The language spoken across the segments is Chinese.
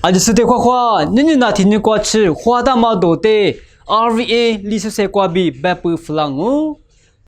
阿就是得花花，你那天你过去花大毛多的 RVA 历史些瓜比白不弗朗哦。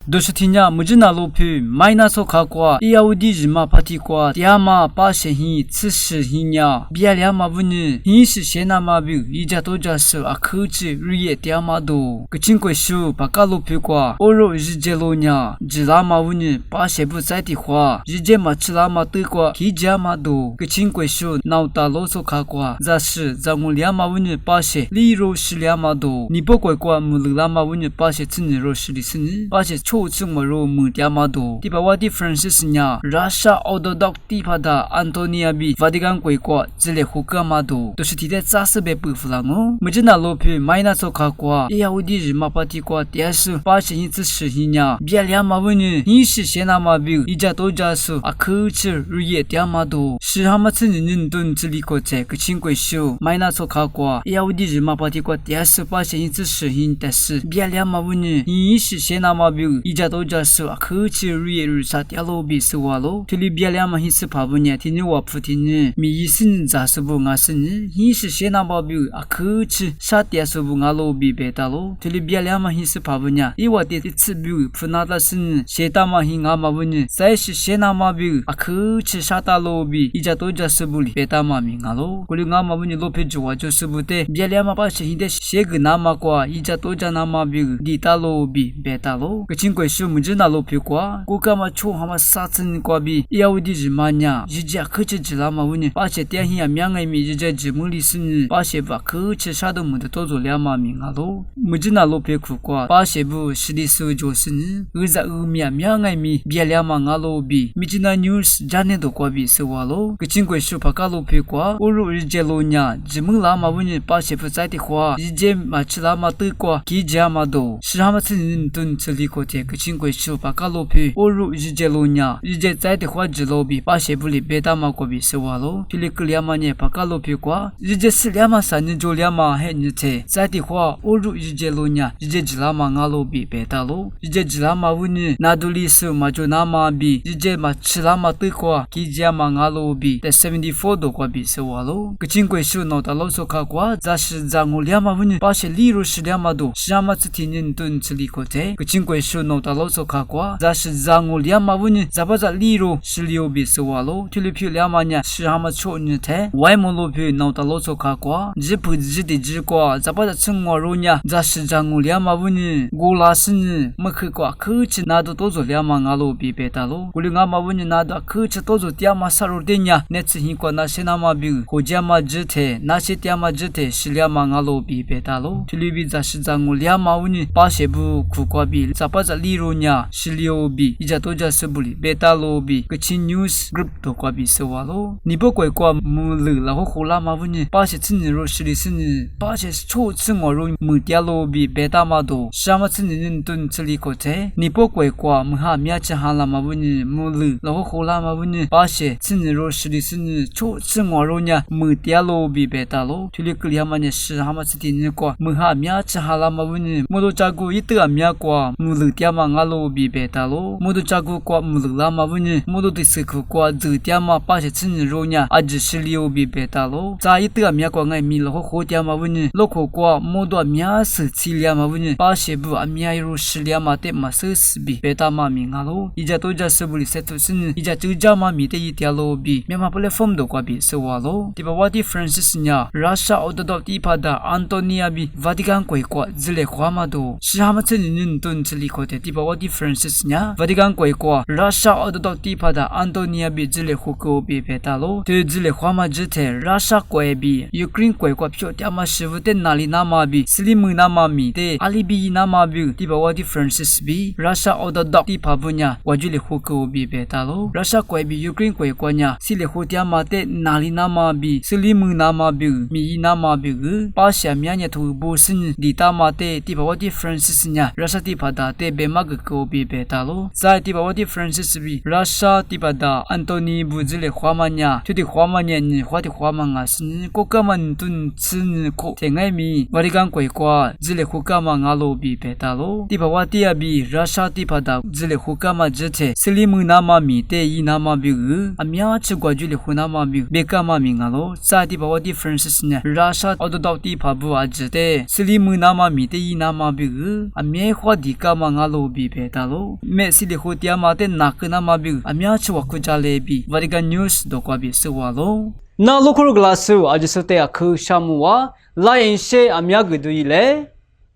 都是听呀，木子那路皮，买那手卡瓜，伊要的日嘛帕提瓜，爹嘛把些hin，此时hin呀，别了嘛不呢，hin是些那嘛比，一家多家是啊口子日夜爹嘛多，个金贵树把卡路皮瓜，欧肉日节罗呀，日拉嘛不呢，把些不在的话，日节嘛吃拉嘛对瓜，起家嘛多，个金贵树闹大罗手卡瓜，咋是咋我俩嘛不呢，把些里肉是俩嘛多，你不怪瓜木了嘛不呢，把些吃你肉是的是呢，把些臭吃我肉木爹嘛多，第八话的 Francis 呀，Russia Orthodox 第八的 Antonia B ，Vatican 贵瓜，这类胡干嘛多，都是提的扎实白不弗朗哦，没真那罗皮买那手卡瓜，也要的日嘛把的瓜，第是把些一次实行呀，别俩嘛问呢，你是先那嘛比，一家多家是啊口吃日夜爹嘛多，是他们曾经人顿这里个在个轻贵秀，买那手卡瓜，也要的日嘛把的瓜，第是把些一次实行，但是别俩嘛问呢，你是先那嘛比。一家多家是啊，口气日夜日杀掉罗比是哇喽，这里别两嘛还是怕不呢？听你话不听呢？米医生咋是不俺是呢？你是先拿包表啊，口气杀掉是不俺罗比别打喽？这里别两嘛还是怕不呢？一话的次表不拿的是呢？先打嘛还俺嘛不呢？再是先拿嘛表啊，口气杀掉罗比，一家多家是不里别打嘛命啊喽？过来俺嘛不呢？罗比就话就是不得，别两嘛把现在些个拿嘛瓜，一家多家拿嘛表，里打罗比别打喽？个情。贵树木子那路皮瓜，古干嘛抽哈嘛沙尘瓜比，要的日嘛呀，日家可吃吃啦嘛问呢，把些点心啊面爱米日家日木里是呢，把些把可吃啥都没得多做两嘛命啊喽，木子那路皮苦瓜，把些不实力手就是呢，在面爱米别两嘛啊喽比，木子那 news 家呢都瓜比是哇喽，个情贵树把卡路皮瓜，我如日家罗呀，日木啦嘛问呢，把些不在的话，日家嘛吃啦嘛对瓜，几家嘛都，是他们曾经顿这里个个轻贵树把卡路皮，我如日节罗呀，日节在的话日罗比，把些不里别打嘛过比是哇喽，这里个两嘛呢把卡路皮瓜，日节是两嘛三年做两嘛黑日车，在的话我如日节罗呀，日节只拉嘛阿罗比别打喽，日节只拉嘛问呢，那都里是嘛就那嘛比，日节嘛吃拉嘛对瓜，几家嘛阿罗比，在74度过比是哇喽，个轻贵树闹到老手卡瓜，咋是咋我两嘛问呢，把些里肉是两嘛多，是阿嘛只听人顿这里个在，个轻贵树。弄到老手卡瓜，咱是咱我两嘛问呢，咱把这里肉是六比是哇喽，这里皮两嘛呢是他们错呢太，外毛路皮弄到老手卡瓜，日不日的日瓜，咱把这青蛙肉呢，咱是咱我两嘛问呢，我拉是呢，没去瓜口吃拿到多做两嘛阿罗比别打喽，我哩阿嘛问呢拿到口吃多做点嘛杀肉的呢，那次hin瓜那些那嘛比，或者嘛日太，那些点嘛日太是两嘛阿罗比别打喽，这里比咱是咱我两嘛问呢，把些不苦瓜比，咱把这里肉呢是六比，一家多家是不里别打罗比，个新 news group 都瓜比是哇喽，你不怪瓜木了，然后后来嘛问呢，把些吃你肉是的是呢，把些臭吃我肉木点罗比别打嘛多，什么吃你人顿吃里个在，你不怪瓜木哈面吃哈啦嘛问呢木了，然后后来嘛问呢，把些吃你肉是的是呢，臭吃我肉呢木点罗比别打喽，这里个里嘛呢是他们吃的呢瓜木哈面吃哈啦嘛问呢，木都加过一德面瓜木了点嘛阿罗比别打喽，木都加过瓜木了啦嘛问呢，木都对吃苦瓜这点嘛把些吃你肉呢，啊只是六比别打喽，在一德面瓜爱米了后后点嘛问呢，老苦瓜木都面是吃了嘛问呢，把些不啊面肉吃了嘛得嘛是死比别打嘛命啊喽，一家多家是不里塞都是呢，一家就家嘛米的一点罗比，面嘛不来风都瓜比是哇喽，第八话的 Francis 呢，Russia Orthodox 第八的 Antonia B Vatican 贵瓜之类话嘛都，是他们曾经人顿这里个的第八话的 Francis 呢，Vatican 贵瓜 Russia Orthodox 第八的 Antonia B之类胡歌比别打喽，对之类话嘛之类 Russia 贵比 Ukraine 贵瓜票点嘛师傅的哪里那嘛比，斯里姆那嘛米的阿里比那嘛比，第八话的 Francis B Russia Orthodox 第八分呀，我就来胡歌比别打喽 ，Russia 贵比 Ukraine 贵瓜呀，是来胡点嘛的哪里那嘛比，斯里姆那嘛比，米那嘛比个，把下面呀图不是里大嘛的第八话的 Francis 呀，Russia 第八的的别 mag ko bi betalo sai ti ba wati Francis bi Russia ti ba da Anthony bu zile khwamanya tu ti khwamanya ni khwati khwamanga sin ko kaman tun tsin ko tengai mi warigan koi kwa zile khukama ngalo bi betalo ti ba wati abi Russia ti ba da zile khukama jete silimu nama mi te yi nama bi gu amya chi gwa jule khunama bi bekama mi ngalo sai ti ba wati Francis ne Russia ododauti ba bu ajete silimu nama mi te yi nama bi gu amye khwadi kama ngalo bi betalo me sile khotia ma te nakna ma bi amya chi wa khujale bi warigan news do kwa bi sewalo na lokor glasu ajisate akhu shamuwa la yin she amya gudu ile